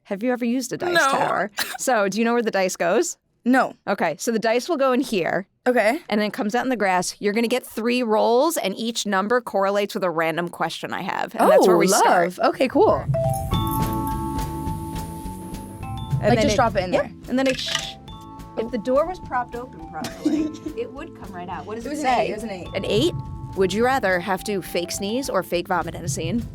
Have you ever used a dice No. tower? So do you know where the dice goes? No. Okay, so the dice will go in here. Okay. And then it comes out in the grass. You're going to get 3 rolls, and each number correlates with a random question I have. And that's where we start. Okay, cool. And Like, then just drop it in there. And then if the door was propped open properly, it would come right out. What does it was an say? 8. It was an 8. An 8? Would you rather have to fake sneeze or fake vomit in a scene?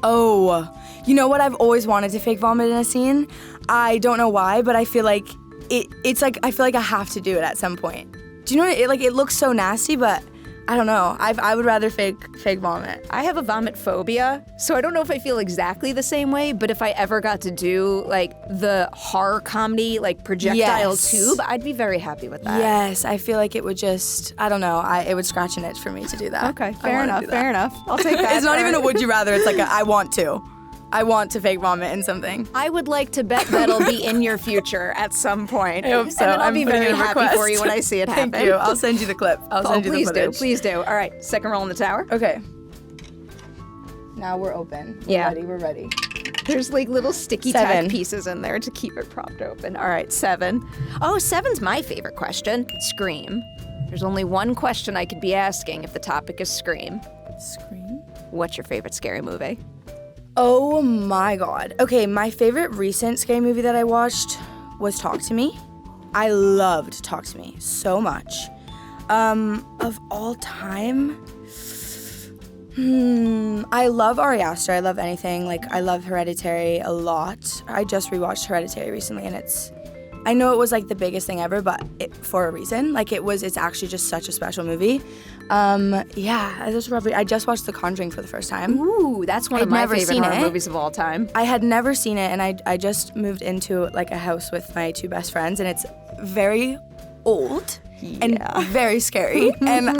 Oh, you know what? I've always wanted to fake vomit in a scene. I don't know why, but I feel like it's like I feel like I have to do it at some point. Do you know what? It looks so nasty, but I don't know. I would rather fake vomit. I have a vomit phobia, so I don't know if I feel exactly the same way, but if I ever got to do like the horror comedy, like projectile tube, I'd be very happy with that. Yes, I feel like it would just, I don't know, it would scratch an itch for me to do that. Okay, fair enough. I'll take that. It's not even a would you rather, it's like I want to. I want to fake vomit in something. I would like to bet that'll be in your future at some point. I hope so. And then I'll I'm be putting very in a happy request. for you when I see it happen. Thank you. I'll send you the clip. I'll send you the footage. Please do. All right, second roll in the tower. Okay. Now we're open. We're ready. There's like little sticky 7. tack pieces in there to keep it propped open. All right, 7. Oh, 7's my favorite question. Scream. There's only one question I could be asking if the topic is Scream. Scream? What's your favorite scary movie? Oh my God. Okay, my favorite recent scary movie that I watched was Talk to Me. I loved Talk to Me so much. Of all time, I love Ari Aster. I love anything. Like, I love Hereditary a lot. I just rewatched Hereditary recently, and I know it was like the biggest thing ever, but for a reason. Like, it's actually just such a special movie. I just watched The Conjuring for the first time. Ooh, that's one of my favorite horror movies of all time. I had never seen it, and I just moved into like a house with my 2 best friends, and it's very old and very scary. And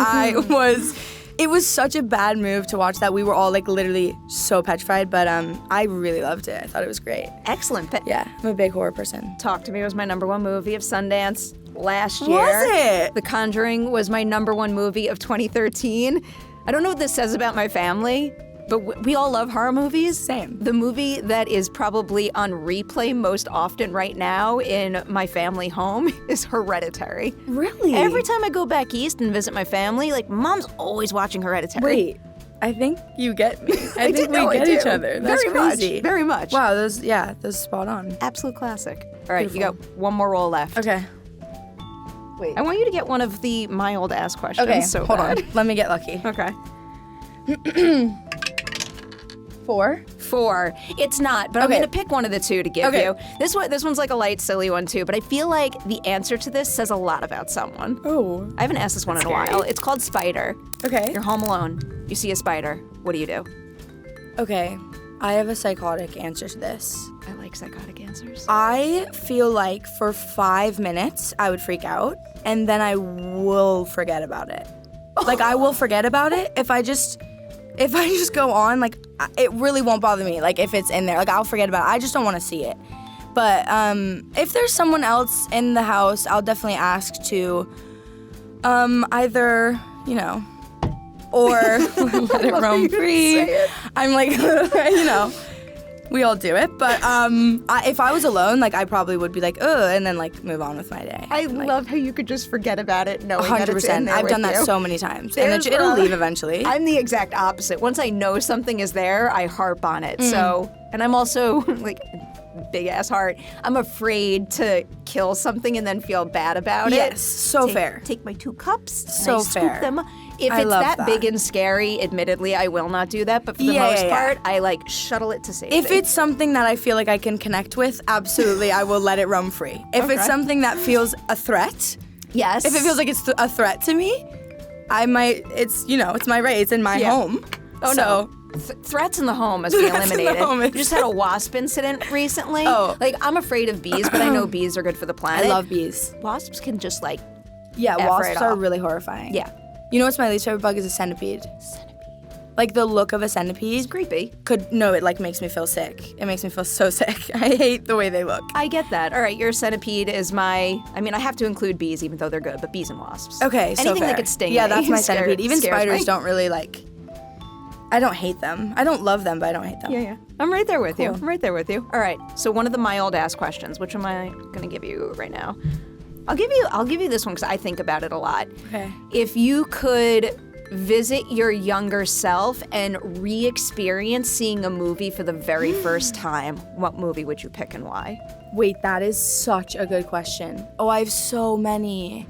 it was such a bad move to watch that we were all like literally so petrified, but I really loved it. I thought it was great. Excellent. Yeah, I'm a big horror person. Talk to Me was my #1 movie of Sundance last year. Was it? The Conjuring was my #1 movie of 2013. I don't know what this says about my family, but we all love horror movies. Same. The movie that is probably on replay most often right now in my family home is Hereditary. Really? Every time I go back east and visit my family, like, Mom's always watching Hereditary. Wait, I think you get me. I think we get each other. That's crazy. Very much. Wow, those spot on. Absolute classic. All right, Beautiful. You got one more roll left. Okay. Wait. I want you to get one of the my old ass questions. Okay, so hold bad. on. Let me get lucky. Okay. 4? 4. It's not, but Okay. I'm gonna pick one of the 2 to give you. This one's like a light, silly one too, but I feel like the answer to this says a lot about someone. Oh. I haven't asked this one in a while. It's called Spider. Okay. You're home alone. You see a spider. What do you do? Okay. I have a psychotic answer to this. I like psychotic answers. I feel like for 5 minutes I would freak out, and then I will forget about it. Like, I will forget about it if I just go on. Like, it really won't bother me. Like, if it's in there, like, I'll forget about it. I just don't want to see it. But if there's someone else in the house, I'll definitely ask to either, or let it roam free. I'm like, we all do it. But if I was alone, like, I probably would be like, ugh, and then like move on with my day. I love how you could just forget about it knowing 100%. that it's in there I've done with that you. so many times. And it'll leave eventually. I'm the exact opposite. Once I know something is there, I harp on it. So, and I'm also like, big ass heart. I'm afraid to kill something and then feel bad about it. Yes, so fair. Take my 2 cups. So and I scoop fair. them. If I it's love that that. big and scary, admittedly, I will not do that. But for the most part, I like shuttle it to safety. If it's something that I feel like I can connect with, absolutely, I will let it roam free. If it's something that feels a threat, yes. if it feels like it's a threat to me, I might. It's my right. It's in my home. Oh so, no. Threats in the home must be eliminated. home We just had a wasp incident recently. Oh. Like, I'm afraid of bees, but I know bees are good for the planet. I love bees. Wasps can just like, Yeah, F wasps right are off. really horrifying. Yeah. You know what's my least favorite bug is a centipede. Like, the look of a centipede. It's creepy. It like makes me feel sick. It makes me feel so sick. I hate the way they look. I get that. All right, your centipede is I have to include bees even though they're good, but bees and wasps. Okay, so Anything fair. that could sting Yeah, me that's my scares- centipede. Even scares spiders me. don't really like. I don't hate them. I don't love them, but I don't hate them. Yeah. I'm right there with you. I'm right there with you. All right. So one of the my old ass questions, which am I going to give you right now? I'll give you this one because I think about it a lot. Okay. If you could visit your younger self and re-experience seeing a movie for the very first time, what movie would you pick and why? Wait, that is such a good question. Oh, I have so many.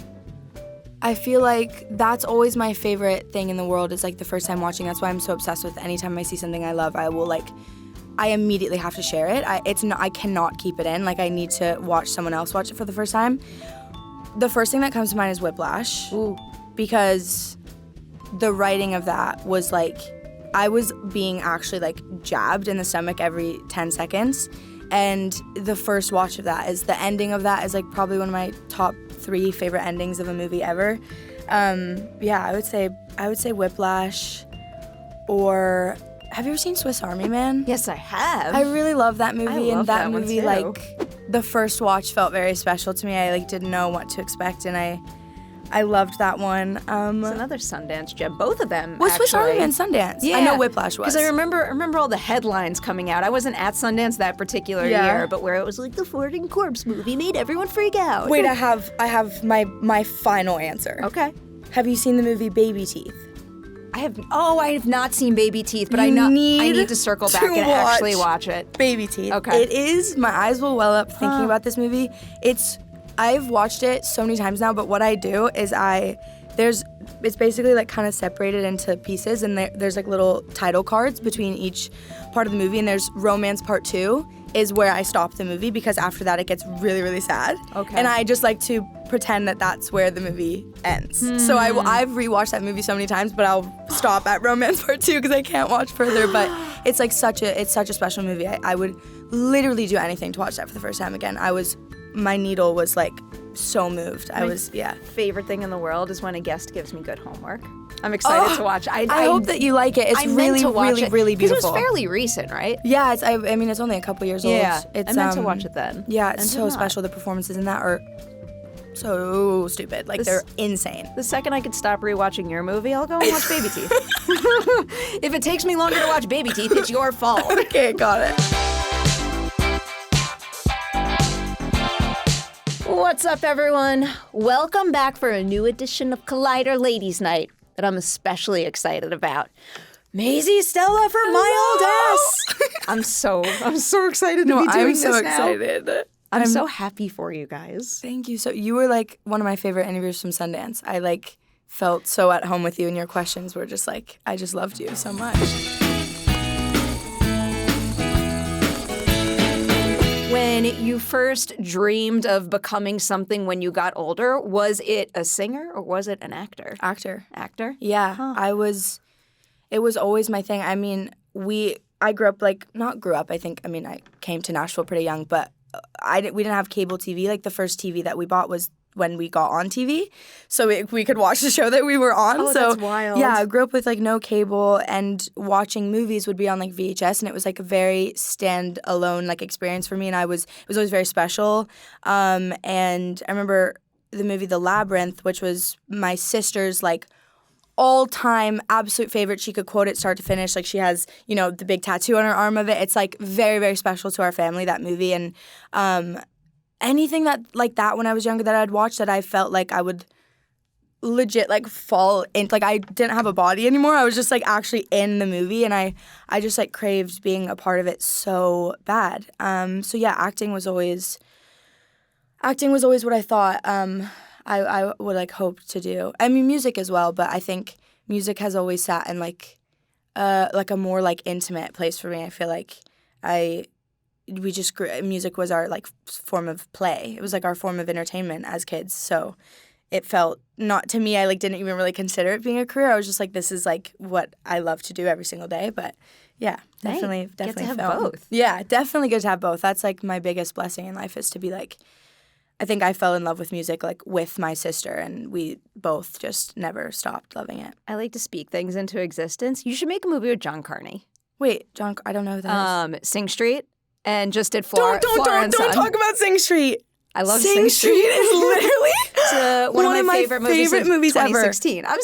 I feel like that's always my favorite thing in the world is like the first time watching. That's why I'm so obsessed with anytime I see something I love, I immediately have to share it. I cannot keep it in. Like I need to watch someone else watch it for the first time. The first thing that comes to mind is Whiplash. Ooh. Because the writing of that was like, I was being actually like jabbed in the stomach every 10 seconds. And the first watch of that is the ending of that is like probably one of my top 3 favorite endings of a movie ever. I would say Whiplash, or have you ever seen Swiss Army Man? Yes, I have. I really love that movie, I love and that one movie too. like the first watch felt very special to me. I like didn't know what to expect, and I loved that one. It's another Sundance gem. Both of them. Was Swiss Army actually. Man Sundance? Yeah. I know Whiplash was. Because I remember all the headlines coming out. I wasn't at Sundance that particular year, but where it was like the Ford and Corpse movie made everyone freak out. Wait, I have my final answer. Okay. Have you seen the movie Baby Teeth? I have not seen Baby Teeth, but I You need to circle back and actually watch watch it. Baby Teeth. Okay. It is, my eyes will well up thinking about this movie. I've watched it so many times now, but what I do is it's basically like kind of separated into pieces, and there's like little title cards between each part of the movie, and there's Romance Part 2 is where I stop the movie because after that it gets really, really sad. Okay. And I just like to pretend that that's where the movie ends. So I've rewatched that movie so many times, but I'll stop at Romance Part 2 because I can't watch further. But it's like such a special movie. I would literally do anything to watch that for the first time again. My needle was like so moved. Favorite thing in the world is when a guest gives me good homework. I'm excited to watch. I hope that you like it. It's really, really, really beautiful. Because it was fairly recent, right? Yeah, it's only a couple years old. Yeah, It's, I meant to watch it then. Yeah, it's and so did not. special. The performances in that are so stupid. Like, they're insane. The second I could stop rewatching your movie, I'll go and watch Baby Teeth. If it takes me longer to watch Baby Teeth, it's your fault. Okay, got it. What's up, everyone? Welcome back for a new edition of Collider Ladies Night that I'm especially excited about. Maisy Stella for my old ass. I'm so excited to be doing this now. Excited. I'm so happy for you guys. Thank you. So you were like one of my favorite interviews from Sundance. I like felt so at home with you, and your questions were just like, I just loved you so much. When you first dreamed of becoming something when you got older, was it a singer or was it an actor? Actor? Yeah, Huh. It was always my thing. I mean, I grew up I came to Nashville pretty young, but we didn't have cable TV. Like, the first TV that we bought was when we got on TV, so we could watch the show that we were on. Oh, so that's wild. Yeah, I grew up with like no cable, and watching movies would be on like VHS, and it was like a very stand-alone like experience for me, and it was always very special. And I remember the movie The Labyrinth, which was my sister's like all-time absolute favorite. She could quote it start to finish. Like, she has, the big tattoo on her arm of it. It's like very, very special to our family, that movie. And anything that like that when I was younger that I'd watch that I felt like I would legit like fall in, like I didn't have a body anymore. I was just like actually in the movie, and I just like craved being a part of it so bad. So yeah, acting was always what I thought I would like hope to do. I mean, music as well, but I think music has always sat in like a more like intimate place for me. I feel like we just grew, music was our like form of play. It was like our form of entertainment as kids. So it felt not to me. I like didn't even really consider it being a career. I was just like, this is like what I love to do every single day. But yeah, definitely get to have film. both. Yeah, definitely good to have both. That's like my biggest blessing in life, is to be like, I think I fell in love with music like with my sister, and we both just never stopped loving it. I like to speak things into existence. You should make a movie with John Carney. Wait, John, I don't know who that is. Sing Street, and just did Don't Flower and Son. talk about Sing Street. I love Sing Street is literally one of my favorite movies of movies ever. 2016. I'm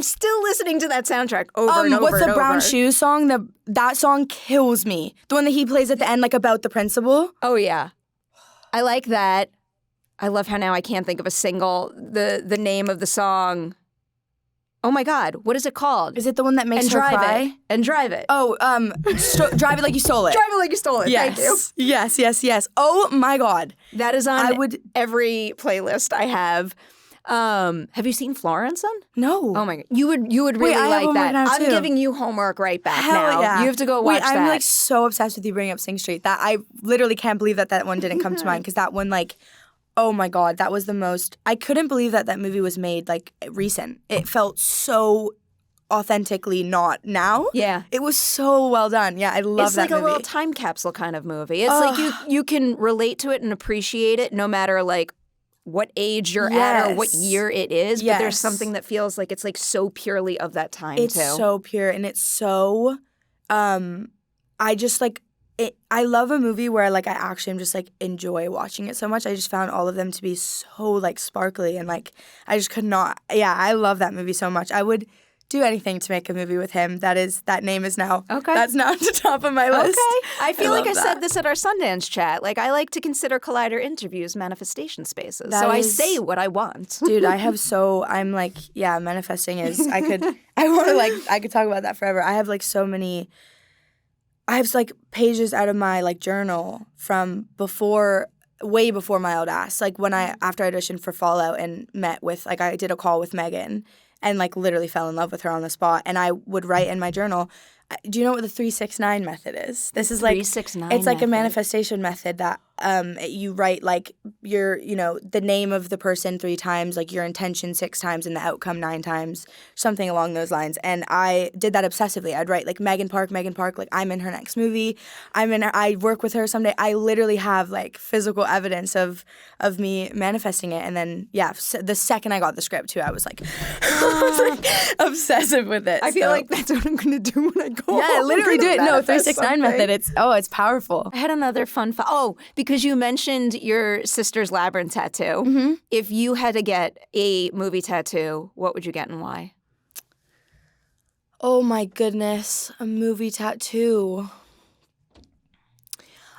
still listening to that soundtrack over and over what's and the Brown over. Shoes song? That song kills me. The one that he plays at the end, like about the principal. Oh yeah, I like that. I love how now I can't think of the name of the song. Oh my God, what is it called? Is it the one that makes her cry? And Drive It. Oh, Drive It Like You Stole It. Drive It Like You Stole It. Yes. Thank you. Yes. Oh my God. That is on every playlist I have. Have you seen Florence on? No. Oh my God. You would really like that. I'm giving you homework right back now. Yeah. You have to go watch that. I'm like so obsessed with you bringing up Sing Street that I literally can't believe that one didn't come to mind because that one like, oh my God, that was the most, I couldn't believe that movie was made like recent. It felt so authentically not now. Yeah. It was so well done. Yeah, I love that movie. It's like a little time capsule kind of movie. It's like you can relate to it and appreciate it no matter like what age you're at or what year it is. But there's something that feels like it's like so purely of that time it's too. It's so pure and it's so, I just like, I love a movie where like I actually am just like enjoy watching it so much. I just found all of them to be so like sparkly and like I just could not. Yeah, I love that movie so much. I would do anything to make a movie with him. That name is now. Okay. That's now at the top of my list. Okay. I feel like I said this at our Sundance chat. Like I like to consider Collider interviews manifestation spaces. I say what I want. Dude, I'm like, yeah, manifesting is I could talk about that forever. I have like so many. I have like pages out of my like journal from way before My Old Ass. Like when after I auditioned for Fallout and met with, like I did a call with Megan and like literally fell in love with her on the spot. And I would write in my journal, do you know what the 3-6-9 method is? This is like 3-6-9 it's like method. A manifestation method that you write like the name of the person 3 times, like your intention 6 times and the outcome 9 times, something along those lines. And I did that obsessively. I'd write like Megan Park, like I'm in her next movie. I work with her someday. I literally have like physical evidence of me manifesting it. And then the second I got the script too, I was like, obsessive with it. I feel like that's what I'm gonna do when I go. Yeah, literally do it. No, 3-6-9 method. It's powerful. I had another fun because you mentioned your sister's labyrinth tattoo. Mm-hmm. If you had to get a movie tattoo, what would you get and why? Oh my goodness, a movie tattoo.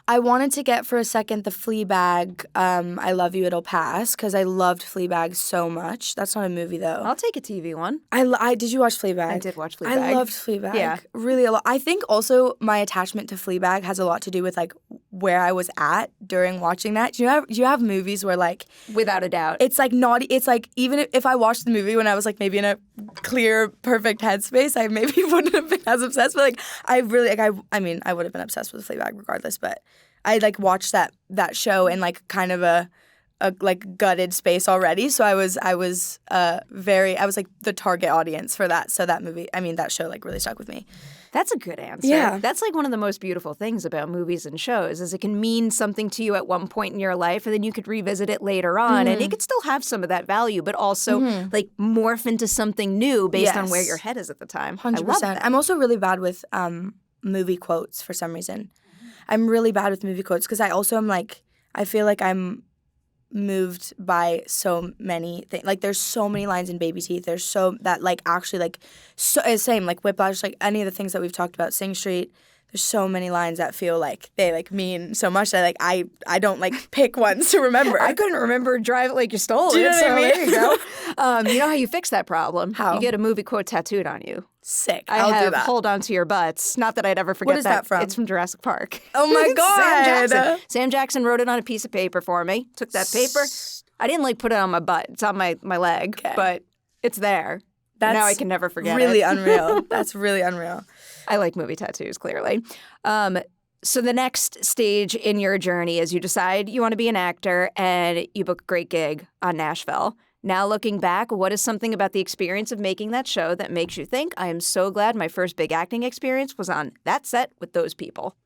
I wanted to get for a second the Fleabag, I Love You, It'll Pass, because I loved Fleabag so much. That's not a movie, though. I'll take a TV one. Did you watch Fleabag? I did watch Fleabag. I loved Fleabag. Yeah. Really a lot. I think also my attachment to Fleabag has a lot to do with, like, where I was at during watching that. Do you have movies where, like... Without a doubt. It's, like, it's, like, even if I watched the movie when I was, like, maybe in a clear, perfect headspace, I maybe wouldn't have been as obsessed. But, like, I really, like, I mean, I would have been obsessed with Fleabag regardless, but... I like watched that show in like kind of a like gutted space already. So I was like the target audience for that. So that show like really stuck with me. That's a good answer. Yeah. That's like one of the most beautiful things about movies and shows is it can mean something to you at one point in your life and then you could revisit it later on and it could still have some of that value, but also like morph into something new based on where your head is at the time. 100%. I love that. I'm also really bad with movie quotes for some reason. I'm really bad with movie quotes because I also am like, I feel like I'm moved by so many things. Like there's so many lines in Baby Teeth. There's so that like actually like so same like Whiplash, like any of the things that we've talked about, Sing Street. There's so many lines that feel like they like mean so much that like I don't like pick ones to remember. I couldn't remember Drive It Like You Stole It. Do you know what I mean? There you go. You know how you fix that problem? How? You get a movie quote tattooed on you. Sick. I'll do that. Hold On to Your Butts. Not that I'd ever forget What is that from? It's from Jurassic Park. Oh my God. Sam Jackson wrote it on a piece of paper for me. Took that paper. I didn't like put it on my butt. It's on my leg, but it's there. Now I can never forget really it. Unreal. That's really unreal. I like movie tattoos, clearly. So the next stage in your journey is you decide you want to be an actor and you book a great gig on Nashville. Now looking back, what is something about the experience of making that show that makes you think, I am so glad my first big acting experience was on that set with those people?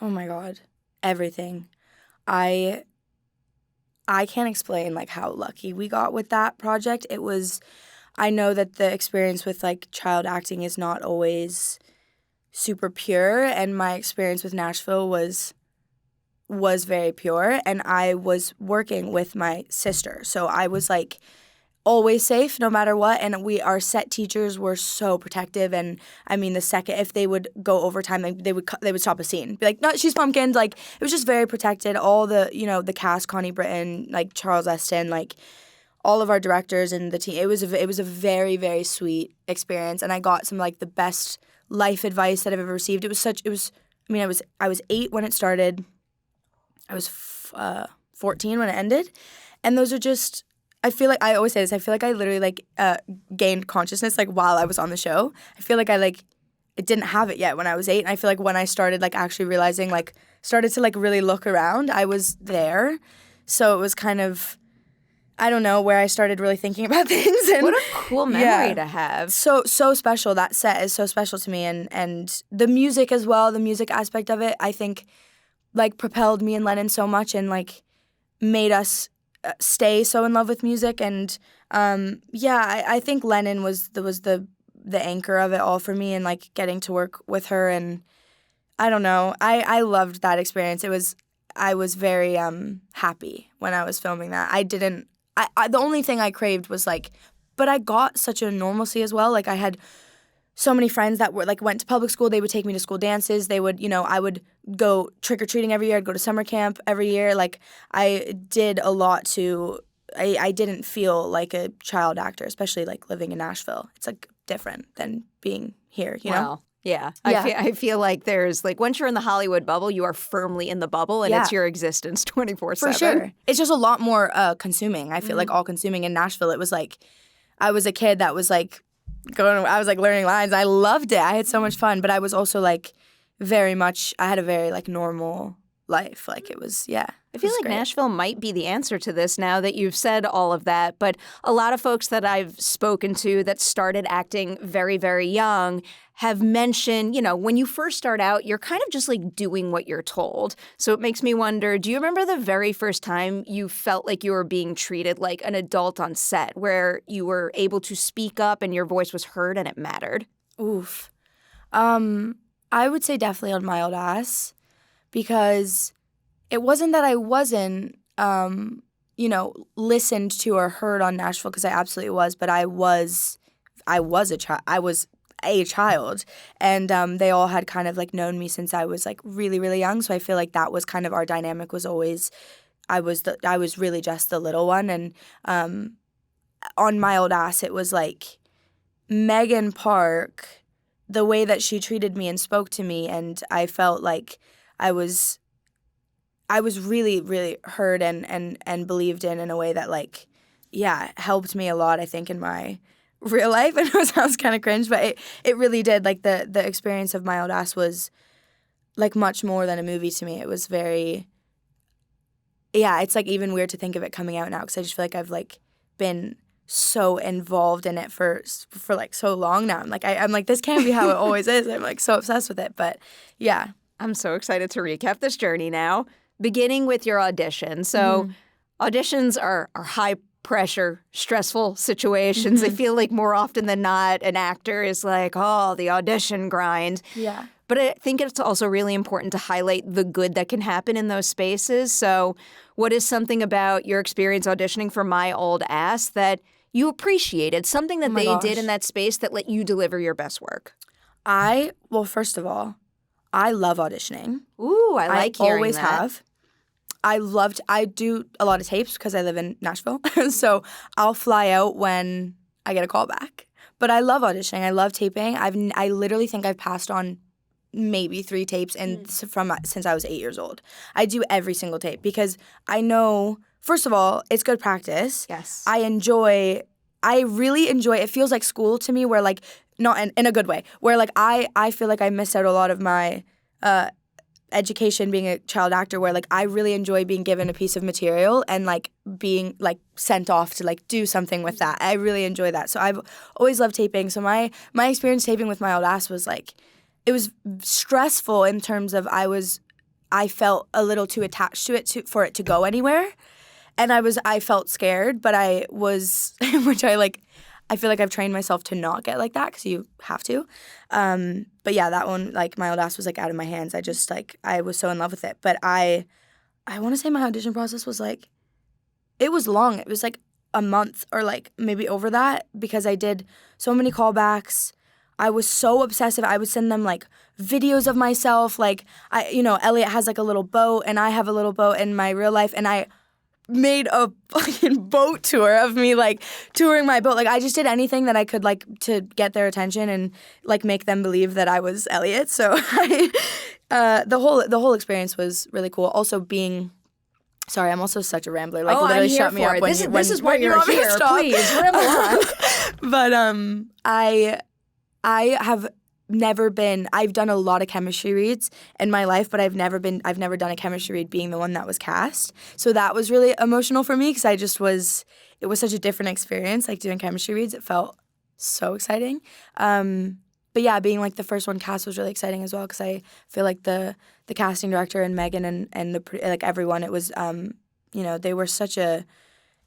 Oh my God. Everything. I can't explain like how lucky we got with that project. It was, I know that the experience with like child acting is not always super pure, and my experience with Nashville was was very pure, and I was working with my sister. So I was like always safe no matter what, and our set teachers were so protective, and I mean the second if they would go overtime, they would stop a scene, be like, no, she's pumpkin. Like it was just very protected. All the the cast, Connie Britton, like Charles Eston, like all of our directors and the team. It was a very, very sweet experience, and I got some like the best life advice that I've ever received. I was 8 when it started. I was 14 when it ended, and those are just. I feel like I always say this. I feel like I literally like gained consciousness like while I was on the show. I feel like it didn't have it yet when I was 8, and I feel like when I started like actually realizing started to like really look around, I was there. So it was kind of, I don't know, where I started really thinking about things. And what a cool memory to have. So special. That set is so special to me, and the music as well. The music aspect of it, I think, like propelled me and Lennon so much, and like made us stay so in love with music. And I think Lennon was the anchor of it all for me, and like getting to work with her. And I don't know, I loved that experience. I was very happy when I was filming that. The only thing I craved was but I got such a normalcy as well. Like I had so many friends that were went to public school. They would take me to school dances. They would, I would go trick-or-treating every year. I'd go to summer camp every year. Like I did a lot I didn't feel like a child actor, especially like living in Nashville. It's like different than being here, you know? Yeah. I feel like there's once you're in the Hollywood bubble, you are firmly in the bubble, and it's your existence 24/7. For sure. It's just a lot more consuming. I feel like all consuming. In Nashville, it was I was a kid that was I was learning lines. I loved it. I had so much fun, but I was also I had a very normal life. It was, I feel like great. Nashville might be the answer to this now that you've said all of that. But a lot of folks that I've spoken to that started acting very, very young have mentioned, when you first start out, you're kind of just doing what you're told. So it makes me wonder, do you remember the very first time you felt like you were being treated like an adult on set, where you were able to speak up and your voice was heard and it mattered? Oof. I would say definitely on My Old Ass, because it wasn't that I wasn't, listened to or heard on Nashville, because I absolutely was, but I was a child, and they all had kind of known me since I was really, really young. So I feel like that was kind of our dynamic. Was always I was really just the little one, and on My Old Ass it was Megan Park, the way that she treated me and spoke to me, and I felt like I was really, really heard and believed in a way that helped me a lot, I think, in my real life. I know it sounds kind of cringe, but it really did. The experience of My Old Ass was much more than a movie to me. It was very, it's even weird to think of it coming out now, because I just feel like I've been so involved in it for so long now. I'm like, this can't be how it always is. I'm so obsessed with it. But yeah. I'm so excited to recap this journey now, beginning with your audition. So auditions are high-pressure, stressful situations. I feel like more often than not, an actor is the audition grind. Yeah. But I think it's also really important to highlight the good that can happen in those spaces. So what is something about your experience auditioning for My Old Ass that you appreciated, something that they did in that space that let you deliver your best work? First of all, I love auditioning. Ooh, I like hearing always that. Have. I do a lot of tapes because I live in Nashville. So I'll fly out when I get a call back. But I love auditioning. I love taping. I literally think I've passed on maybe 3 tapes since I was 8 years old. I do every single tape because I know, first of all, it's good practice. Yes. I really enjoy it. It feels like school to me, where not in a good way, where I feel like I missed out a lot of my education being a child actor, where I really enjoy being given a piece of material and being sent off to do something with that. I really enjoy that. So I've always loved taping. So my experience taping with My Old Ass was it was stressful in terms of I felt a little too attached to it for it to go anywhere. And I felt scared, but I was, which I feel like I've trained myself to not get like that, because you have to. But yeah, that one, My Old Ass was out of my hands. I just I was so in love with it. But I I want to say my audition process was like, it was long. It was like a month or like maybe over that because I did so many callbacks. I was so obsessive. I would send them like videos of myself. Like Elliott has like a little boat and I have a little boat in my real life, and I made a fucking boat tour of me like touring my boat. Like I just did anything that I could like to get their attention and like make them believe that I was Elliott. So the whole experience was really cool. Also being sorry, I'm also such a rambler. Like literally shut me up when this is why you're here. Please ramble on. But I have never been. I've done a lot of chemistry reads in my life, but I've never done a chemistry read being the one that was cast. So that was really emotional for me because it was such a different experience. Like doing chemistry reads, it felt so exciting. But yeah, being like the first one cast was really exciting as well because I feel like the casting director and Megan and like everyone, it was they were such a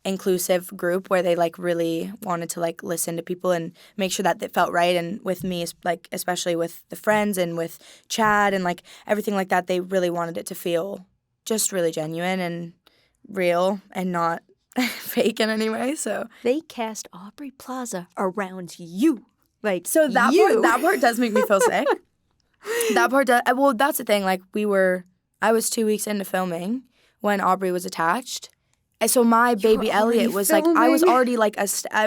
inclusive group where they like really wanted to like listen to people and make sure that it felt right. And with me, like especially with the friends and with Chad and like everything like that, they really wanted it to feel just really genuine and real and not fake in any way. So they cast Aubrey Plaza around you. Like so that part does make me feel sick. That part does. Well, that's the thing. Like I was 2 weeks into filming when Aubrey was attached. And so my baby Elliott was filming? Like, I was already like,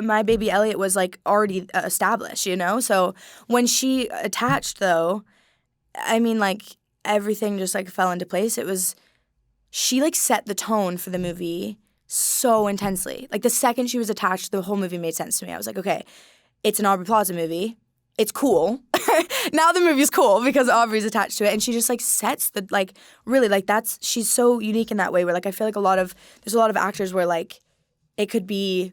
my baby Elliott was like already established, you know? So when she attached though, I mean like everything just like fell into place. She like set the tone for the movie so intensely. Like the second she was attached, the whole movie made sense to me. I was like, okay, it's an Aubrey Plaza movie. It's cool. Now the movie's cool because Aubrey's attached to it, and she just like sets the like really like she's so unique in that way where like I feel like there's a lot of actors where like it could be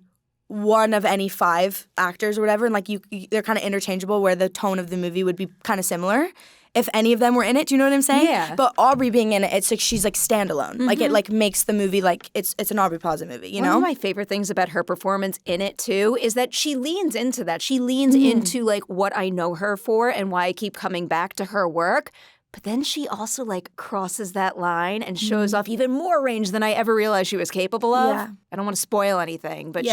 one of any 5 actors or whatever, and like they're kind of interchangeable where the tone of the movie would be kind of similar if any of them were in it. Do you know what I'm saying? Yeah. But Aubrey being in it, it's like she's like standalone. Mm-hmm. Like it like makes the movie like it's an Aubrey Plaza movie, you know? One of my favorite things about her performance in it too is that she leans into that. She leans into like what I know her for and why I keep coming back to her work. But then she also like crosses that line and shows off even more range than I ever realized she was capable of. Yeah. I don't want to spoil anything, but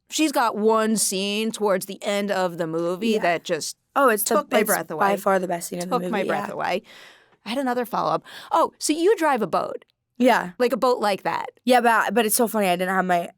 she's got one scene towards the end of the movie that just took my breath away. By far the best scene of the movie. Took my breath away. I had another follow-up. Oh, so you drive a boat. Yeah. Like a boat like that. Yeah, but it's so funny. I didn't have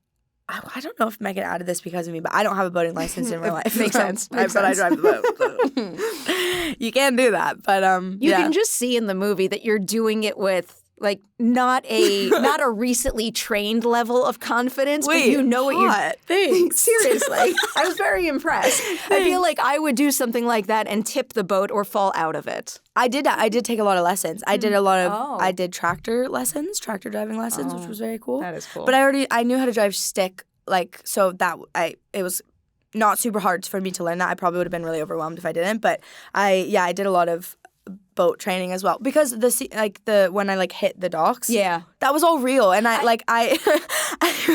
I don't know if Megan added this because of me, but I don't have a boating license in real life. Makes sense. But I drive the boat. So. You can't do that. But you can just see in the movie that you're doing it with like not a recently trained level of confidence, but you know what you're Thanks. Seriously. I was very impressed. I feel like I would do something like that and tip the boat or fall out of it. I did take a lot of lessons. I did I did tractor driving lessons, which was very cool. That is cool. But I knew how to drive stick, like, so that it was not super hard for me to learn that. I probably would have been really overwhelmed if I didn't, but I did a lot of boat training as well because when I like hit the docks, that was all real, and I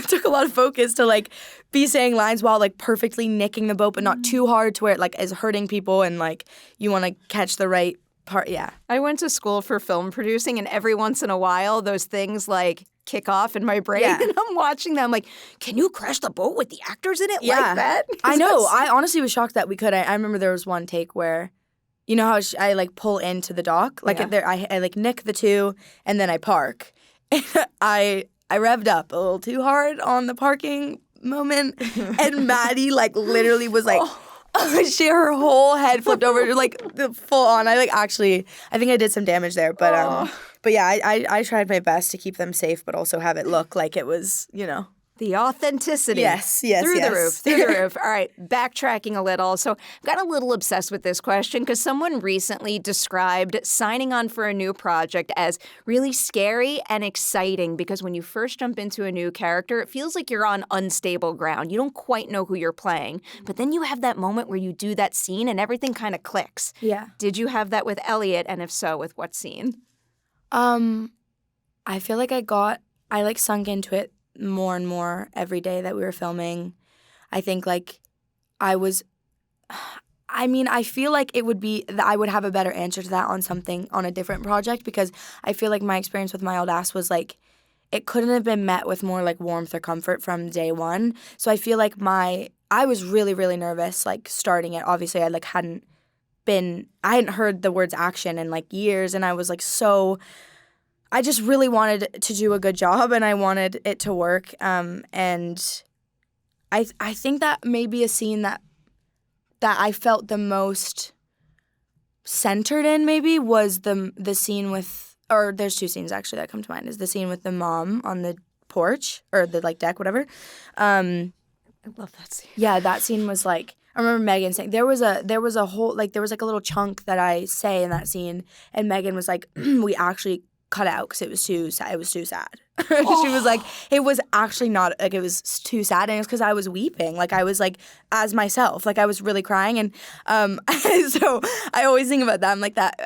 took a lot of focus to like be saying lines while like perfectly nicking the boat, but not too hard to where it like is hurting people and like you want to catch the right part. Yeah, I went to school for film producing, and every once in a while those things like kick off in my brain, and I'm watching them like, can you crash the boat with the actors in it like that? I know. I honestly was shocked that we could. I remember there was one take where. You know how I like pull into the dock? Like I like nick the 2 and then I park. And I revved up a little too hard on the parking moment, and Maddie like literally was like, her whole head flipped over like the full on. I think I did some damage there, but yeah, I tried my best to keep them safe, but also have it look like it was, you know. The authenticity. Yes. Through the roof. All right, backtracking a little. So I got a little obsessed with this question because someone recently described signing on for a new project as really scary and exciting because when you first jump into a new character, it feels like you're on unstable ground. You don't quite know who you're playing. But then you have that moment where you do that scene and everything kind of clicks. Yeah. Did you have that with Elliott, and if so, with what scene? I feel like I like sunk into it more and more every day that we were filming. I think like I I mean, I feel like it would be that I would have a better answer to that on a different project, because I feel like my experience with My Old Ass was like, it couldn't have been met with more like warmth or comfort from day one. So I feel like I was really, really nervous like starting it. Obviously, I hadn't heard the words action in like years, and I was like I just really wanted to do a good job, and I wanted it to work. And I think that maybe a scene that I felt the most centered in maybe was the scene with, or there's two scenes actually that come to mind, is the scene with the mom on the porch or the like deck, whatever. I love that scene. Yeah, that scene was like, I remember Megan saying there was a whole like there was like a little chunk that I say in that scene, and Megan was like, we actually cut it out because it was too sad. It was too sad. She was like, it was actually not like, it was too sad, and it was because I was weeping. Like I was like as myself, like I was really crying, and so I always think about that. I'm like that.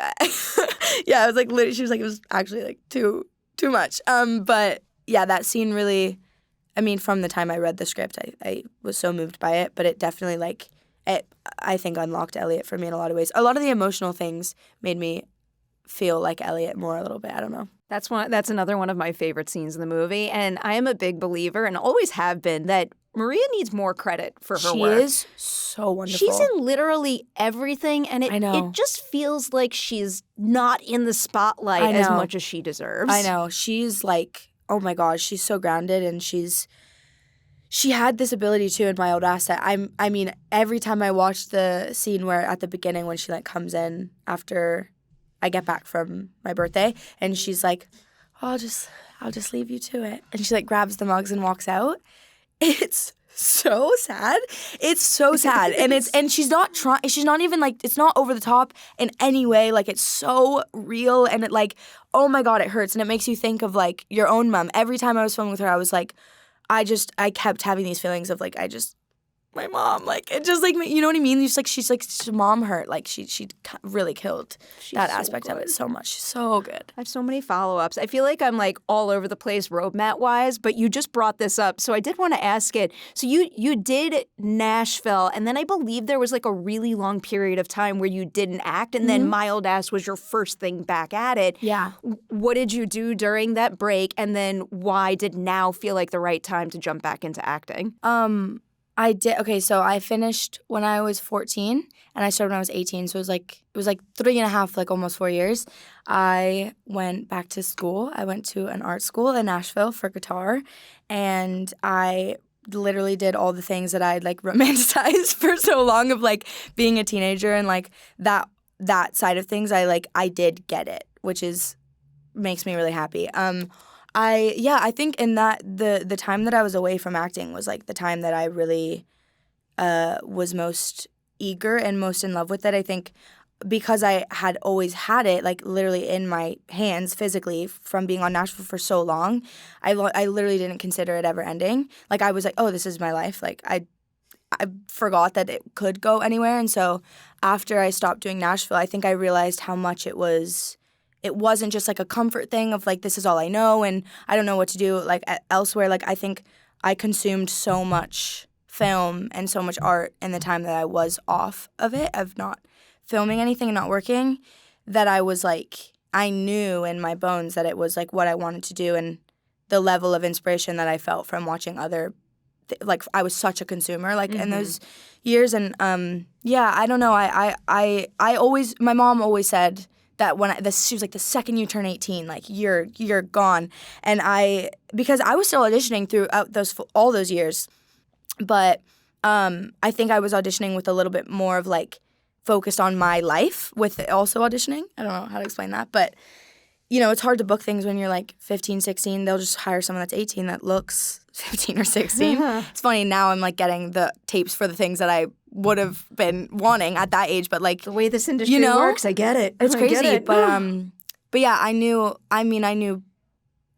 Yeah, I was like literally. She was like, it was actually like too much. But yeah, that scene really. I mean, from the time I read the script, I was so moved by it. But it definitely like I think unlocked Elliott for me in a lot of ways. A lot of the emotional things made me feel like Elliott more a little bit. I don't know. That's another one of my favorite scenes in the movie, and I am a big believer, and always have been, that Maria needs more credit for her work. She is so wonderful. She's in literally everything, and I know. it just feels like she's not in the spotlight as much as she deserves. I know. She's like, oh my gosh, she's so grounded, and she had this ability too in My Old Ass. I mean, every time I watch the scene where at the beginning when she like comes in after I get back from my birthday, and she's like, oh, I'll just leave you to it. And she like grabs the mugs and walks out. It's so sad. It's so sad. And she's not trying, she's not even like, it's not over the top in any way. Like it's so real, and it like, oh my God, it hurts. And it makes you think of like your own mom. Every time I was filming with her, I was like, I kept having these feelings of like, my mom, like, it just like, you know what I mean? She's like, mom hurt. Like she really killed that aspect of it so much. She's so good. I have so many follow-ups. I feel like I'm like all over the place road mat wise, but you just brought this up. So I did want to ask it. So you did Nashville, and then I believe there was like a really long period of time where you didn't act, and then My Old Ass was your first thing back at it. Yeah. What did you do during that break? And then why did now feel like the right time to jump back into acting? I did. Okay, so I finished when I was 14, and I started when I was 18. So it was like 3.5, like almost 4 years. I went back to school. I went to an art school in Nashville for guitar, and I literally did all the things that I'd like romanticized for so long of like being a teenager, and like that side of things. I did get it, which makes me really happy. I think in that the time that I was away from acting was like the time that I really was most eager and most in love with it. I think because I had always had it like literally in my hands physically from being on Nashville for so long, I literally didn't consider it ever ending. Like I was like, oh, this is my life. Like I forgot that it could go anywhere. And so after I stopped doing Nashville, I think I realized how much it wasn't just like a comfort thing of like, this is all I know and I don't know what to do like elsewhere. Like I think I consumed so much film and so much art in the time that I was off of it, of not filming anything and not working, that I was like, I knew in my bones that it was like what I wanted to do, and the level of inspiration that I felt from watching other like I was such a consumer like in those years. And I don't know, I always, my mom always said that she was like, the second you turn 18, like you're gone. And because I was still auditioning throughout all those years, but I think I was auditioning with a little bit more of like focused on my life with also auditioning. I don't know how to explain that, but you know, it's hard to book things when you're like 15, 16. They'll just hire someone that's 18 that looks 15 or 16. It's funny, now I'm like getting the tapes for the things that I would have been wanting at that age, but like the way this industry works, I get it. It's crazy, get it. but yeah, I knew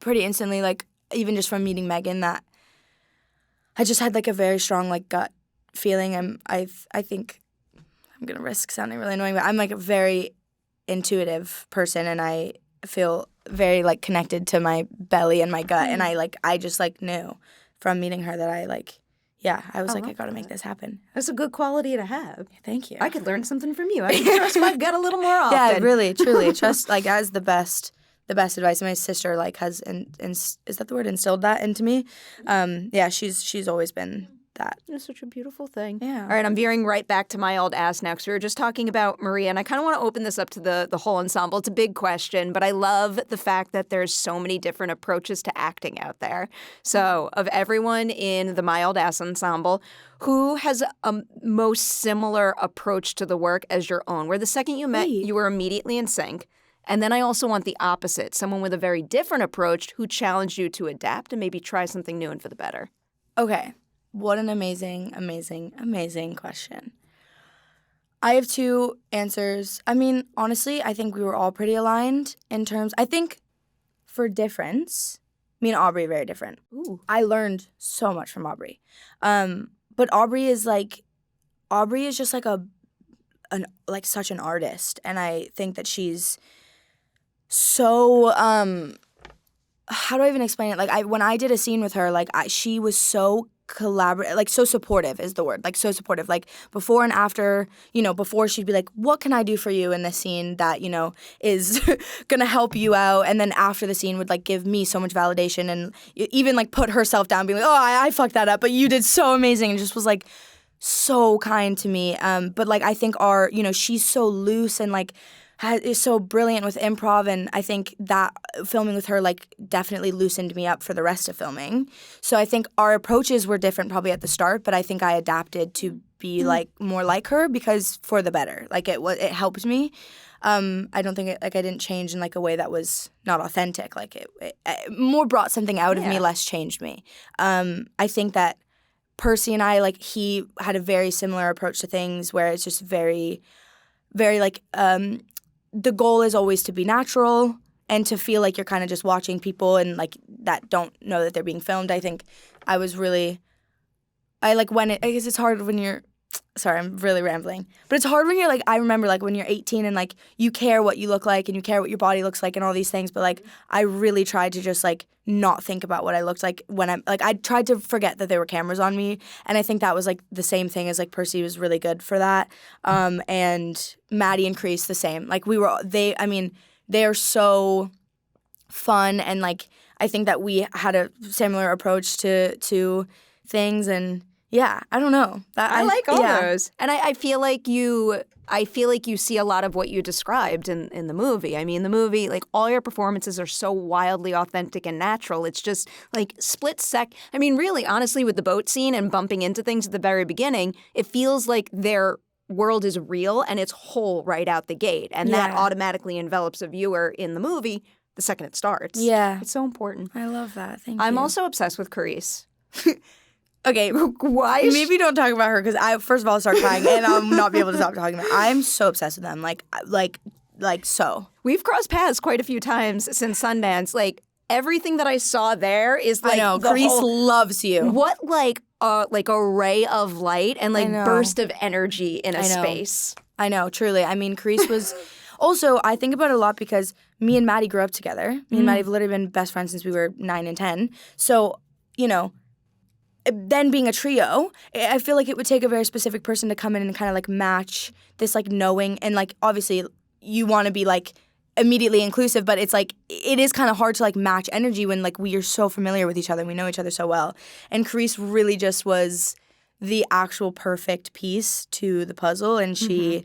pretty instantly, like even just from meeting Megan, that I just had like a very strong like gut feeling. And I think I'm gonna risk sounding really annoying, but I'm like a very intuitive person, and I feel very like connected to my belly and my gut, and I just like knew from meeting her that I like, yeah, I was like, I got to make this happen. That's a good quality to have. Thank you. I could learn something from you. I can trust my gut a little more often. Yeah, really, truly. Trust, like, as the best advice. My sister, like, has, is that the word, instilled that into me. Yeah, she's always been that. It's such a beautiful thing. Yeah. All right, I'm veering right back to my old ass now because we were just talking about Maria, and I kind of want to open this up to the whole ensemble. It's a big question, but I love the fact that there's so many different approaches to acting out there. So of everyone in the My Old Ass ensemble, who has a most similar approach to the work as your own, where the second you met, you were immediately in sync? And then I also want the opposite, someone with a very different approach who challenged you to adapt and maybe try something new and for the better. Okay. What an amazing, amazing, amazing question. I have two answers. I mean, honestly, I think we were all pretty aligned in terms. I think for difference, me and Aubrey are very different. Ooh. I learned so much from Aubrey. But Aubrey is just like such an artist. And I think that she's so, how do I even explain it? Like, when I did a scene with her, like, she was so collaborative, like, so supportive is the word, like, so supportive, like, before and after, before she'd be like, what can I do for you in this scene that, is gonna help you out, and then after the scene would, like, give me so much validation and even, like, put herself down, being like, oh, I fucked that up, but you did so amazing, and just was, like, so kind to me, but, like, I think she's so loose and, like, is so brilliant with improv, and I think that filming with her, like, definitely loosened me up for the rest of filming. So I think our approaches were different probably at the start, but I think I adapted to be, like, more like her because for the better. Like, it helped me. I don't think I didn't change in, like, a way that was not authentic. Like, it more brought something out of me, less changed me. I think that Percy and I, like, he had a very similar approach to things where it's just very, very, like, the goal is always to be natural and to feel like you're kind of just watching people and, like, that don't know that they're being filmed. I think I was really, I guess it's hard when you're, sorry, I'm really rambling, but it's hard when you're, like, I remember, like, when you're 18 and, like, you care what you look like and you care what your body looks like and all these things, but, like, I really tried to just, like, not think about what I looked like when I'm, like, I tried to forget that there were cameras on me, and I think that was, like, the same thing as, like, Percy was really good for that, and Maddie and Crease the same. Like, they are so fun, and, like, I think that we had a similar approach to things, and yeah, I don't know. I like all those. And I feel like you see a lot of what you described in the movie. I mean, the movie, like, all your performances are so wildly authentic and natural. It's just, like, split sec. I mean, really, honestly, with the boat scene and bumping into things at the very beginning, it feels like their world is real and it's whole right out the gate. And that automatically envelops a viewer in the movie the second it starts. Yeah. It's so important. I love that. Thank you. I'm also obsessed with Carice. Okay, why? Maybe don't talk about her because I, first of all, start crying and I'll not be able to stop talking about her. I'm so obsessed with them, like so. We've crossed paths quite a few times since Sundance. Like, everything that I saw there is like, I know, Carice loves you. What, like a ray of light and, like, burst of energy in a space. I know, truly. I mean, Carice was. Also, I think about it a lot because me and Maddie grew up together. Me and Maddie have literally been best friends since we were 9 and 10. So, then being a trio, I feel like it would take a very specific person to come in and kind of, like, match this, like, knowing. And, like, obviously you want to be, like, immediately inclusive, but it's, like, it is kind of hard to, like, match energy when, like, we are so familiar with each other and we know each other so well. And Carice really just was the actual perfect piece to the puzzle. And she,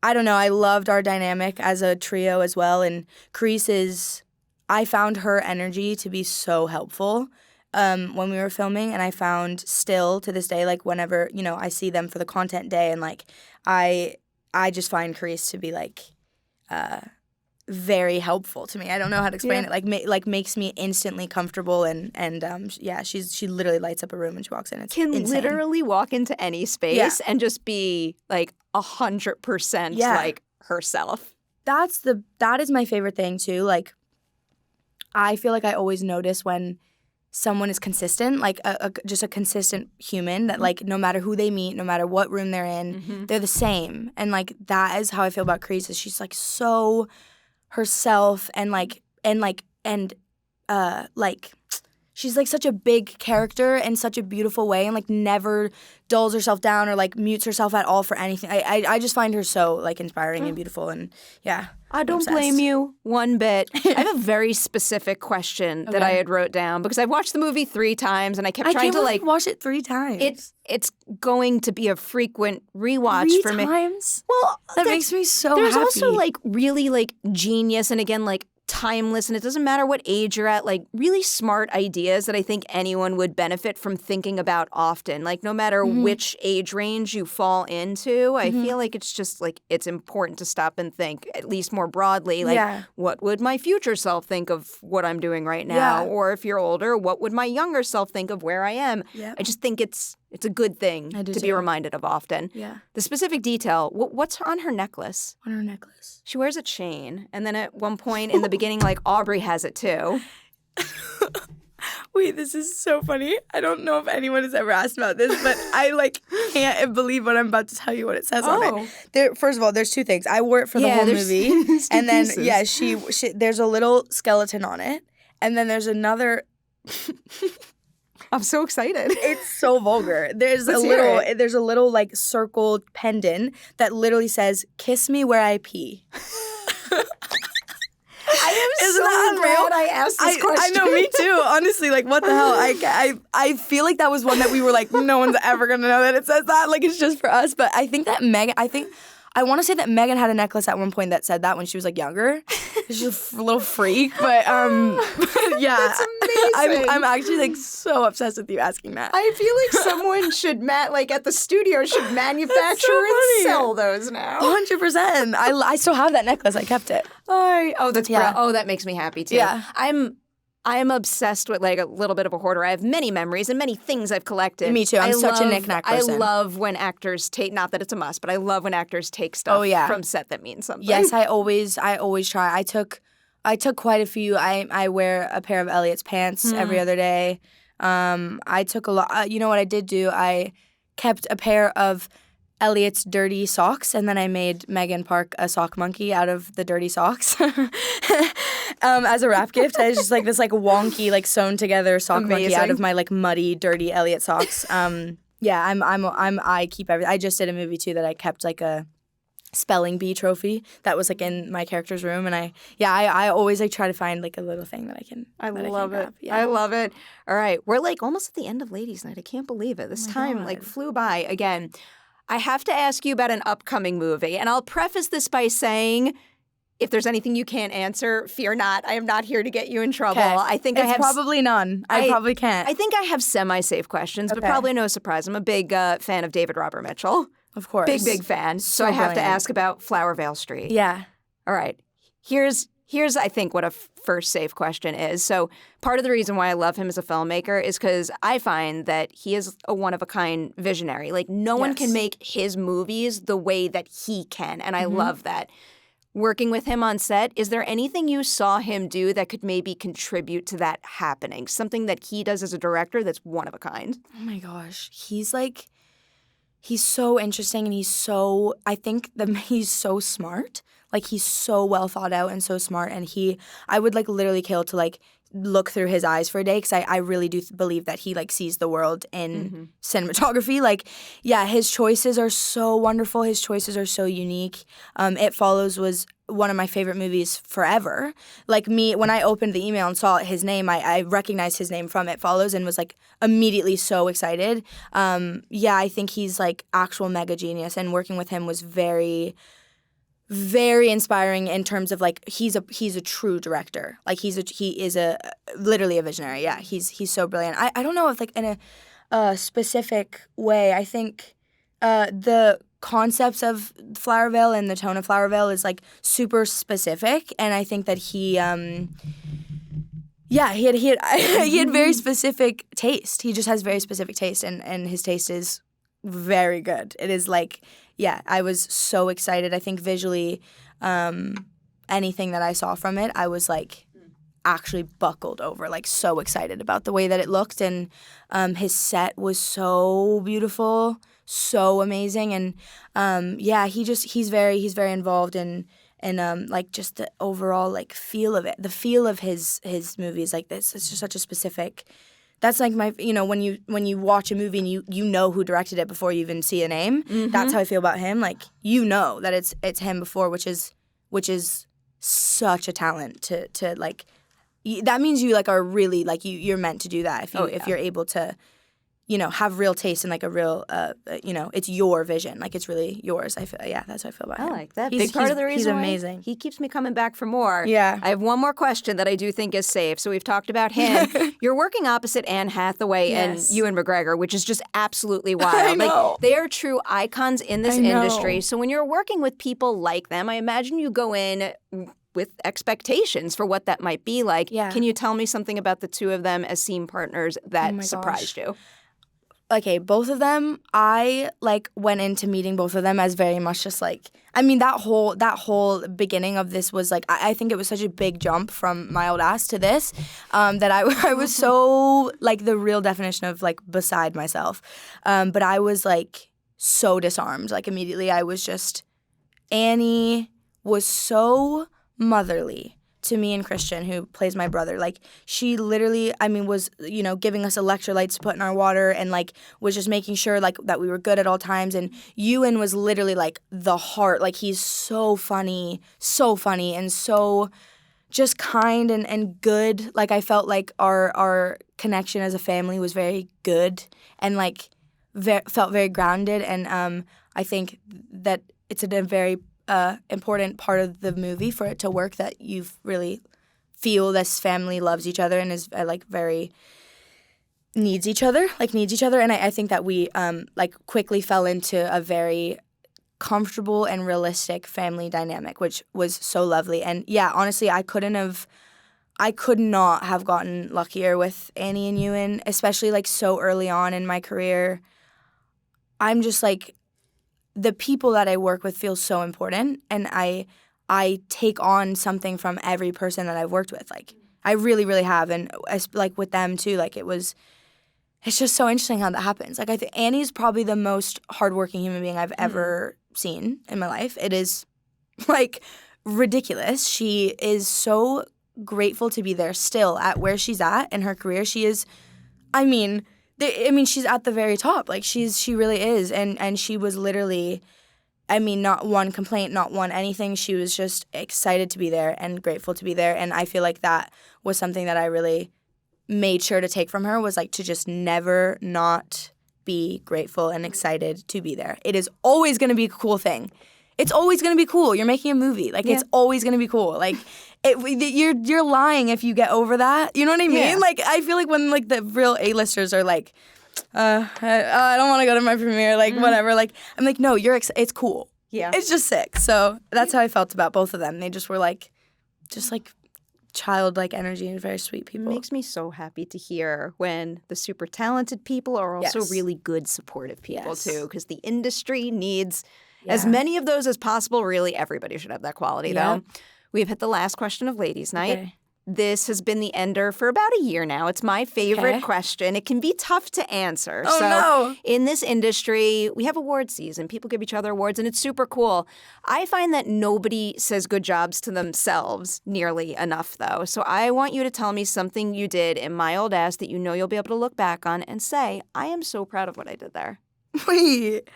I don't know, I loved our dynamic as a trio as well. And Carice I found her energy to be so helpful. When we were filming, and I found still to this day, like, whenever, I see them for the content day, and, like, I just find Carice to be, like, very helpful to me. I don't know how to explain it. Like, makes me instantly comfortable, and she literally lights up a room when she walks in. It's insane. Literally walk into any space and just be, like, 100% like herself. That is my favorite thing too. Like, I feel like I always notice when someone is consistent, like just a consistent human that, like, no matter who they meet, no matter what room they're in, they're the same. And, like, that is how I feel about Carice. Is she's, like, so herself and she's like such a big character in such a beautiful way, and like never dulls herself down or like mutes herself at all for anything. I just find her so like inspiring and beautiful, and yeah. I don't blame you one bit. I have a very specific question that I had wrote down because I've watched the movie 3 times and I kept trying to like watch it 3 times. It's going to be a frequent rewatch 3 for me. times? Well, that makes me so there's happy. also like really like genius and again like timeless, and it doesn't matter what age you're at, like really smart ideas that I think anyone would benefit from thinking about often. Like no matter which age range you fall into, I feel like it's just like it's important to stop and think, at least more broadly, like what would my future self think of what I'm doing right now? Or if you're older, what would my younger self think of where I am? I just think it's a good thing to be reminded of often. The specific detail, what's on her necklace? On her necklace? She wears a chain, and then at one point in the beginning, like Aubrey has it too. Wait, this is so funny. I don't know if anyone has ever asked about this, but I like can't believe what I'm about to tell you what it says on it. First of all, there's 2 things. I wore it for the whole movie, and then she there's a little skeleton on it, and then there's another. I'm so excited. It's so vulgar. There's a little like circled pendant that literally says "Kiss me where I pee." I am so glad I asked this question. I know, me too. Honestly, like what the hell? I feel like that was one that we were like, no one's ever gonna know that it says that. Like it's just for us. But I think that I want to say that Megan had a necklace at one point that said that when she was like younger. She's a little freak, but yeah, that's amazing. I'm actually like so obsessed with you asking that. I feel like someone should like at the studio should manufacture and sell those now. 100%. I still have that necklace. I kept it. That's that makes me happy too. Yeah. I'm obsessed with like a little bit of a hoarder. I have many memories and many things I've collected. Me too. I'm such a knick-knack person. I love when actors take, not that it's a must, but I love when actors take stuff from set that means something. Yes, I always try. I took quite a few. I wear a pair of Elliott's pants every other day. I took a lot. You know what I did do? I kept a pair of Elliott's dirty socks, and then I made Megan Park a sock monkey out of the dirty socks as a wrap gift. I was just like this like wonky like sewn together sock monkey out of my like muddy dirty Elliott socks. I keep everything. I just did a movie too that I kept like a spelling bee trophy that was like in my character's room, and I always like try to find like a little thing that I can. I love it. Yeah. I love it. All right, we're like almost at the end of Ladies' Night. I can't believe it. This time like flew by again. I have to ask you about an upcoming movie, and I'll preface this by saying, if there's anything you can't answer, fear not. I am not here to get you in trouble. Okay. I think it's I have probably none. I probably can't. I think I have semi-safe questions, but probably no surprise. I'm a big fan of David Robert Mitchell. Of course, big fan. So I have to ask about Flowervale Street. Yeah. All right. Here's I think what a first safe question is. So part of the reason why I love him as a filmmaker is because I find that he is a one-of-a-kind visionary. Like no one can make his movies the way that he can, and I love that. Working with him on set, is there anything you saw him do that could maybe contribute to that happening? Something that he does as a director that's one of a kind? Oh my gosh. He's so interesting, and he's so smart. Like he's so well thought out and so smart, and I would like literally kill to like look through his eyes for a day, because I really do believe that he like sees the world in cinematography. Like, yeah, his choices are so wonderful. His choices are so unique. It Follows was one of my favorite movies forever. Like me, when I opened the email and saw his name, I recognized his name from It Follows and was like immediately so excited. I think he's like actual mega genius, and working with him was very, very inspiring in terms of like he's a true director. Like he is literally a visionary. Yeah, he's so brilliant. I don't know if like in a specific way. I think the concepts of Flowervale and the tone of Flowervale is like super specific, and I think that he had very specific taste. He just has very specific taste, and his taste is very good. It is like, yeah, I was so excited. I think visually, anything that I saw from it, I was like actually buckled over, like so excited about the way that it looked, and his set was so beautiful, so amazing, and he's very involved like just the overall like feel of it, the feel of his movies. Like this, it's just such a specific. That's like my, when you watch a movie and you know who directed it before you even see a name. Mm-hmm. That's how I feel about him. Like that it's him before, which is such a talent to like. That means you like are really like you're meant to do that if you're able to. Have real taste and like a real, it's your vision. Like it's really yours. That's how I feel about him. I like that. Big part of the reason he's amazing. He keeps me coming back for more. Yeah. I have one more question that I do think is safe. So we've talked about him. You're working opposite Anne Hathaway and Ewan McGregor, which is just absolutely wild. I know. Like they are true icons in this industry. So when you're working with people like them, I imagine you go in with expectations for what that might be like. Yeah. Can you tell me something about the two of them as scene partners that surprised you? Okay, both of them, I like went into meeting both of them as very much just like, I mean, that whole beginning of this was like, I think it was such a big jump from My Old Ass to this, that I was so like the real definition of like beside myself. But I was like so disarmed. Like immediately I was just, Annie was so motherly to me and Christian, who plays my brother. Like, she literally, was, giving us electrolytes to put in our water and, like, was just making sure, like, that we were good at all times. And Ewan was literally, like, the heart. Like, he's so funny, and so just kind and good. Like, I felt like our connection as a family was very good and, like, felt very grounded. And I think that it's a very important part of the movie for it to work, that you really feel this family loves each other and is like very needs each other. And I think that we like quickly fell into a very comfortable and realistic family dynamic, which was so lovely. And yeah, honestly, I could not have gotten luckier with Annie and Ewan, especially like so early on in my career. I'm just like, the people that I work with feel so important, and I take on something from every person that I've worked with. Like, I really, really have, and like with them too. Like it's just so interesting how that happens. Like I think Annie's probably the most hardworking human being I've ever seen in my life. It is like ridiculous. She is so grateful to be there still at where she's at in her career. She is, she's at the very top. Like she really is, and she was literally, not one complaint, not one anything. She was just excited to be there and grateful to be there. And I feel like that was something that I really made sure to take from her, was like to just never not be grateful and excited to be there. It is always going to be a cool thing. It's always going to be cool. You're making a movie. Like, it's always going to be cool. Like, you're lying if you get over that. You know what I mean? Yeah. Like, I feel like when, like, the real A-listers are like, I don't want to go to my premiere, like, whatever. Like, I'm like, no, it's cool. Yeah. It's just sick. So that's how I felt about both of them. They just were, like, childlike energy and very sweet people. It makes me so happy to hear when the super talented people are also really good, supportive people, too, because the industry needs as many of those as possible. Really, everybody should have that quality, though. We've hit the last question of Ladies' Night. Okay. This has been the ender for about a year now. It's my favorite question. It can be tough to answer. Oh, no. In this industry, we have award season. People give each other awards, and it's super cool. I find that nobody says good jobs to themselves nearly enough, though. So I want you to tell me something you did in My Old Ass that you know you'll be able to look back on and say, I am so proud of what I did there. Wait.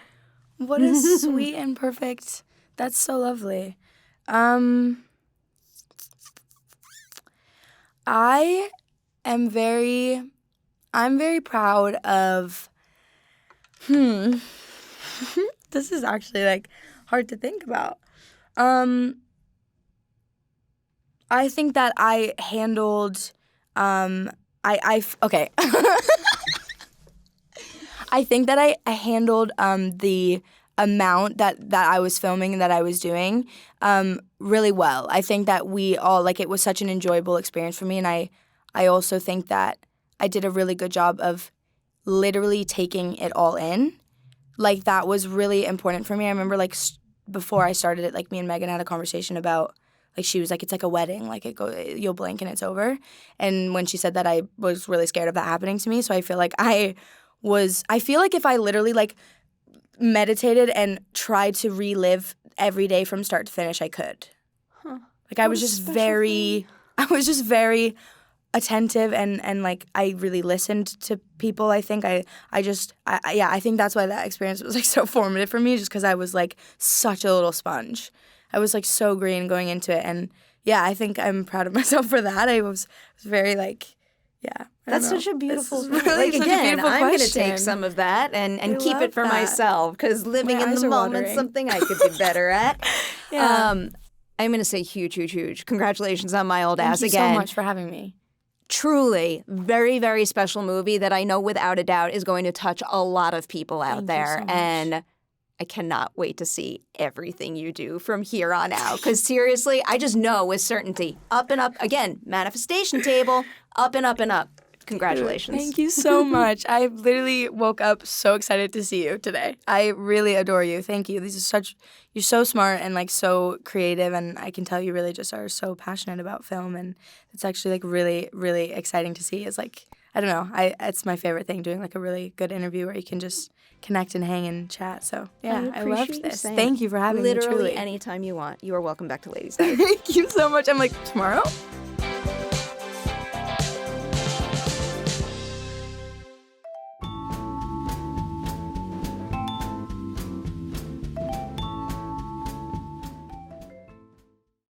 What a sweet and perfect. That's so lovely. I'm very proud of, this is actually, like, hard to think about. I think that I handled, okay. I think that I handled the amount that I was filming and that I was doing really well. I think that we all, like, it was such an enjoyable experience for me, and I also think that I did a really good job of literally taking it all in. Like, that was really important for me. I remember, like, before I started it, like, me and Megan had a conversation about, like, she was like, it's like a wedding. Like, you'll blink and it's over. And when she said that, I was really scared of that happening to me. So I feel like I feel like if I literally, like, meditated and tried to relive every day from start to finish, I could. Like I was just very attentive and like I really listened to people. I think I think that's why that experience was like so formative for me, just because I was like such a little sponge. I was like so green going into it, and yeah, I think I'm proud of myself for that. I was very like, yeah. That's such a beautiful thing. Really like, again, I'm going to take some of that and keep it for myself, because living in the moment's something I could be better at. Yeah. I'm going to say huge congratulations on My Old Ass Thank you again. so much for having me. Truly, very, very special movie that I know without a doubt is going to touch a lot of people out there. So much. And I cannot wait to see everything you do from here on out. Because seriously, I just know with certainty, up and up, again, manifestation table, up and up and up. Congratulations. Thank you so much. I literally woke up so excited to see you today. I really adore you. Thank you. You're so smart and like so creative, and I can tell you really just are so passionate about film, and it's actually like really, really exciting to see. It's like, I don't know, it's my favorite thing, doing like a really good interview where you can just connect and hang and chat. So yeah, I loved this. Thank you for having me. Literally Truly. anytime you want. You are welcome back to Ladies Night. Thank you so much. I'm like, tomorrow?